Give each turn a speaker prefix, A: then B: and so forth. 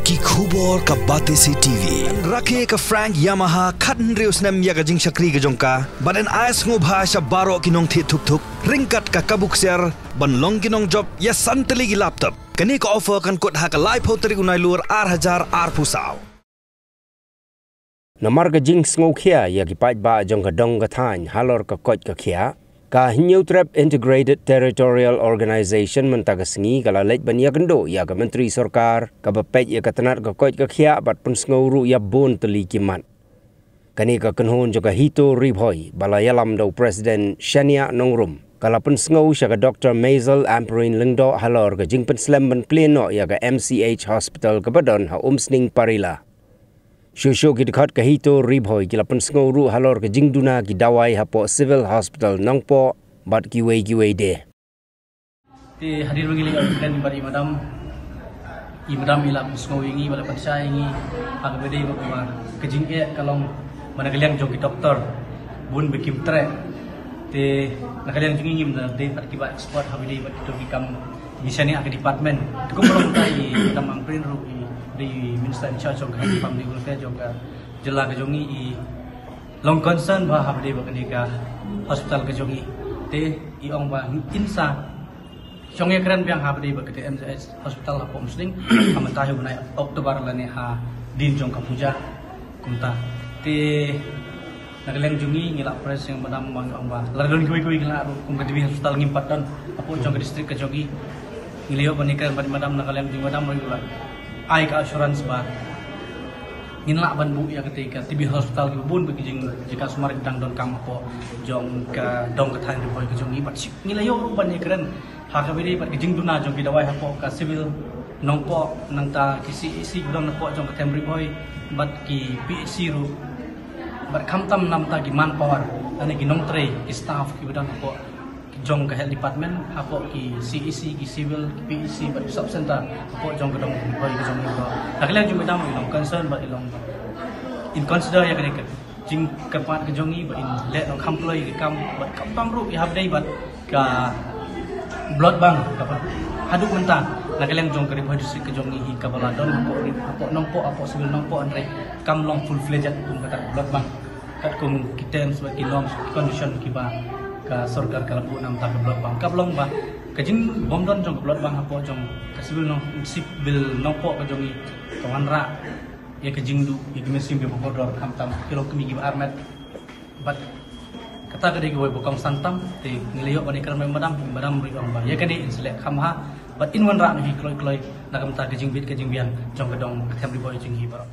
A: ki khubor ka bate si TV rakhe ka Frank Yamaha khatn reus nam ya ka jing shakri ka jongka baden ais ngo bhasha baro kinong thi thuk thuk ringkat ka kabuk ser ban long kinong job ya santali gi laptop kani ka offer kan kot ha ka live hoteri unai lur R1000 R pusau
B: namar ka jing ngo khia ya ki pai ba jong ka dong ka than halor ka kot ka khia ka New Trap Integrated Territorial Organization mentaga sengi kala lej ban ya kendo ya ka menteri sarkar ka bapet ya ka tanat ka kot ka khia bat pun sngoru ya bon teli kimat kani ka kenhon jo ka hito ribhoi bala yalam do president Shania Nongrum kala pun sngo sya ka Dr. Maisel Amperin Lengdo halor ka jing pen slam ban pleno ya ka MCH Hospital ka badon ha umsning parila Shusho ki dekat ke hito ribhoi ki lapan sngoru halor ke jingduna ki dawai hapo civil hospital nongpo bat ki wei de.
C: Ti hadir bagi dan bari madam ila sngo ingi bala pansya ingi ag bede ba ke jingke kalong managaliang jong ki doktor bun bekim tre te nakaliang jingi ngim de pat ki ba export habide bat to bikam misani ag department ko belum tai madam angprin ru di Minister in charge of family welfare juga jela ke jongi i long concern ba habde ba kanika hospital ke jongi te i ong ba insa jongi keren biang habde ba ke MCH hospital la pomsling amatahi bunai Oktober lane ha din jong ka puja kunta te nagaleng jongi ngila pres yang madam mang ong ba ladon kui ngila kum ke di hospital ngimpat don apo jong ke distrik ke jongi ngilio panikran madam nagaleng jong madam regular ai ka assurance ba nginla ban bu ya ketika tibi hospital ki bun bagi jika sumar dang don kam po jong ka dong ka than boy ka jong ibat ngila yo ban keren ha ka bidi bat jing duna jong ki dawai ha po ka civil nong po nang ta kisi isi dong po jong ka temri boy bat ki PSC ru bat kam tam nam ta ki manpower ane ki nong tre ki staff ki badang po jong ke health department apo ki CEC ki civil ki PEC bat sub center apo jong kedong boy ke jong ko nakala jong madam ilong concern bat ilong in consider ya kene jing kepat ke jongi bat in let no employee ke kam bat kam tam ru ya habdai bat ka blood bank dapat haduk mentah nakala jong ke boy district ke jongi hi ka baladon apo nongpo apo civil nongpo andre kam long full fledged kum kata blood bank kat kum kita sebagai long condition ki ba ka sarkar kalabu nam ta blood bank kablong ba kajing bomdon jong blood bank apo jong kasbil no po ka jongi kawanra ya kajing du ya gemesim be bodor kamtam kilo kemi gi armet bat kata kadi go bokong santam te ngiliyo bani kar madam ri ong ba ya kadi inselek khamha bat inwan ra no hi kloi nakam ta kajing bit kajing bian jong kadong katem ri boy jing hi barok